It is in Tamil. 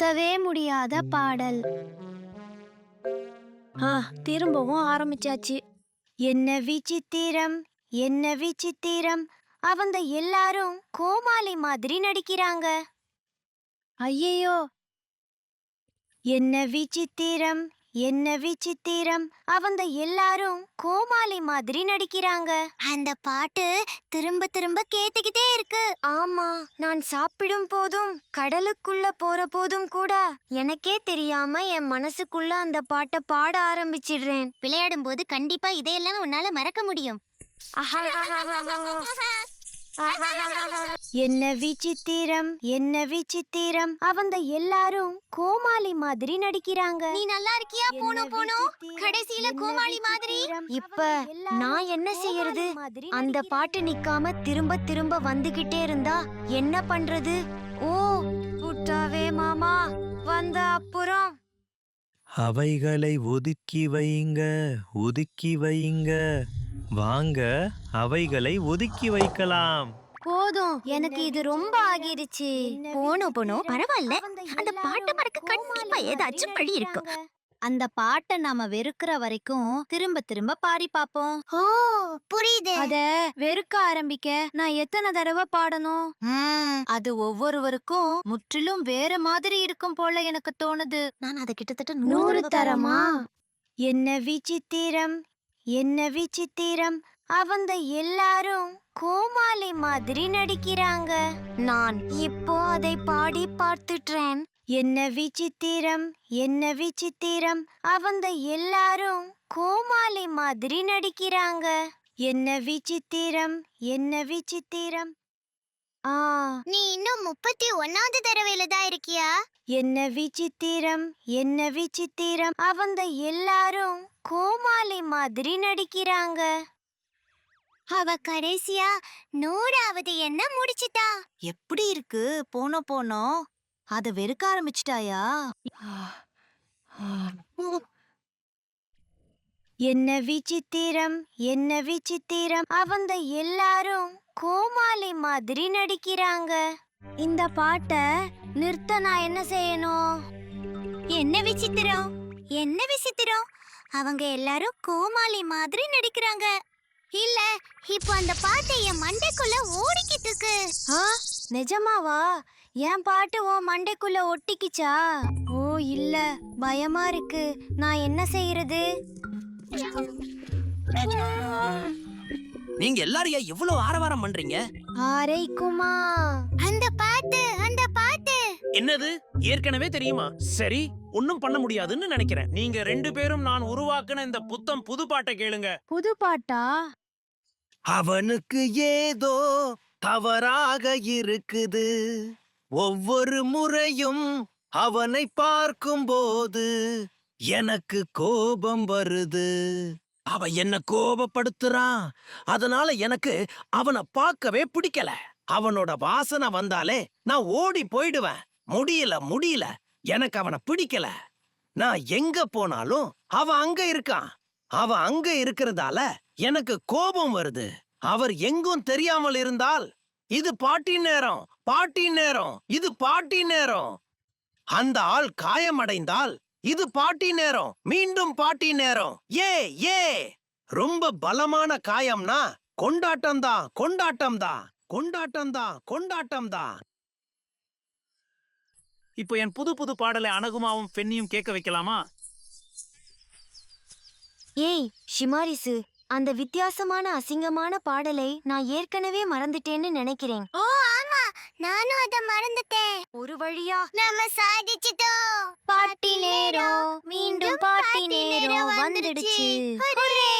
நிறுத்தவே முடியாத பாடல். திரும்பவும் ஆரம்பிச்சாச்சு. என்ன விசித்திரம், என்ன விசித்திரம், அவங்க எல்லாரும் கோமாளி மாதிரி நடிக்கிறாங்க. ஐயோ, என்ன விசித்திரம், என்ன விசித்திரம், அவங்க எல்லாரும் கோமாளி மாதிரி நடிக்கிறாங்க. அந்த பாட்டு திரும்ப திரும்ப கேட்டுக்கிட்டே இருக்கு. ஆமா, நான் சாப்பிடும் போதும் கடலுக்குள்ள போற போதும் கூட எனக்கே தெரியாம என் மனசுக்குள்ள அந்த பாட்டை பாட ஆரம்பிச்சிடுறேன். விளையாடும் போது கண்டிப்பா இதையெல்லாம் உன்னால மறக்க முடியும். என்ன விசித்திரம், என்ன விசித்திரம், அவங்க எல்லாரும் கோமாளி மாதிரி நடிக்கிறாங்க. நீ நல்லா இருக்கியா? போனோ கடைசியில கோமாளி மாதிரி. இப்ப நான் என்ன செய்யறது? அந்த பாட்டு நிக்காம திரும்ப திரும்ப வந்துகிட்டே இருந்தா என்ன பண்றது? ஓ, புட்டாவே மாமா வந்த அப்புறம் அவைகளை ஒதுக்கி வைங்க, ஒதுக்கி வைங்க, வாங்க அவைகளை ஒதுக்கி வைக்கலாம். போதும், எனக்கு இது ரொம்ப ஆகிடுச்சு. போனோ பரவாயில்ல. அந்த பாட்டை மறக்க கண்டிப்பா ஏதாச்சும் வழி இருக்கும். அந்த பாட்டை நாம வெறுக்கிற வரைக்கும் திரும்ப திரும்ப பாடி பாப்போம். ஓ, புரியுது. அத வெறுக்க ஆரம்பிக்க நான் எத்தனை தடவை பாடணும்? அது ஒவ்வொருவருக்கும் முற்றிலும் வேற மாதிரி இருக்கும் போல எனக்கு தோணுது. நான் அதை கிட்டத்தட்ட 100 தரமா? என்ன விசித்திரம், என்ன விசித்திரம், அவங்க எல்லாரும் கோமாளி மாதிரி நடிக்கிறாங்க. நான் இப்போ அதை பாடி பார்த்துட்டேன். என்ன விசித்திரம், என்ன விசித்திரம், அவங்க எல்லாரும் கோமாளி மாதிரி நடிக்கிறாங்க. என்ன விசித்திரம், என்ன விசித்திரம். நீ இன்னும் 31வது தடவையில தான் இருக்கியா? என்ன விசித்திரம், என்ன விசித்திரம், அவங்க எல்லாரும் கோமாளி மாதிரி நடிக்கிறாங்க. அவ கடைசியா 100வது என்ன முடிச்சிட்டா. எப்படி இருக்கு? போனோ அத வெறுக்க ஆரம்பிச்சிட்டாயா? என்ன விசித்திரம், என்ன விசித்திரம், அவங்க எல்லாரும் கோமாளி மாதிரி நடிக்கிறாங்க. இந்த பாட்டை நிறுத்த நான் என்ன செய்யணும்? என்ன விசித்திரம், என்ன விசித்திரம், அவங்க எல்லாரும் கோமாளி மாதிரி நடிக்கிறாங்க. இல்ல, இப்போ அந்த பாட்டு என் மண்டைக்குள்ள ஓடிக்கிட்டு இருக்கு. நிஜமாவா? என் பாட்டு உன் மண்டைக்குள்ள ஒட்டிக்கிச்சா? ஓ இல்ல, பயமா இருக்கு. நான் என்ன செய்யறது? நீங்க எல்லாரும் ஏன் இவ்வளவு ஆரவாரம் பண்றீங்க? ஆரைக்குமா அந்த பாட்டு, அந்த பாட்டு. என்னது? ஏற்கனவே தெரியுமா? சரி, ஒண்ணும் பண்ண முடியாதுன்னு நினைக்கிறேன். நீங்க 2 பேரும் நான் உருவாக்குன இந்த புது பாட்டை கேளுங்க. புது பாட்டா? அவனுக்கு ஏதோ தவறாக இருக்குது. ஒவ்வொரு முறையும் அவனை பார்க்கும்போது எனக்கு கோபம் வருது. அவன் என்ன கோபப்படுத்துறான். அதனால எனக்கு அவனை பார்க்கவே பிடிக்கல. அவனோட வாசனை வந்தாலே நான் ஓடி போயிடுவேன். முடியல, எனக்கு அவனை பிடிக்கல. நான் எங்க போனாலும் அவன் அங்க இருக்கான். அவன் அங்க இருக்கிறதால எனக்கு கோபம் வருது. அவர் எங்கும் தெரியாமல் இருந்தால் இது பாட்டி நேரம், பாட்டி நேரம், இது பாட்டி நேரம். அந்த ஆள் காயமடைந்தால் இது பாட்டி நேரம், மீண்டும் பாட்டி நேரம். ஏ ரொம்ப பலமான காயம்னா கொண்டாட்டம்தான், கொண்டாட்டம்தான், கொண்டாட்டம்தான், கொண்டாட்டம்தான். இப்போ என் புது பாடலை அனகுமாவும் பெண்ணியும் கேட்க வைக்கலாமா? ஏய் ஷிமாரிசு, அந்த வித்தியாசமான அசிங்கமான பாடலை நான் ஏற்கனவே மறந்துட்டேன்னு நினைக்கிறேன். ஓ ஆமா, நானும் அத மறந்துட்டேன். ஒரு வழியா நாம சாதிச்சிட்டோம். பாட்டி நேரம், மீண்டும் பாட்டி நேரம் வந்துடுச்சு. ஹூரே!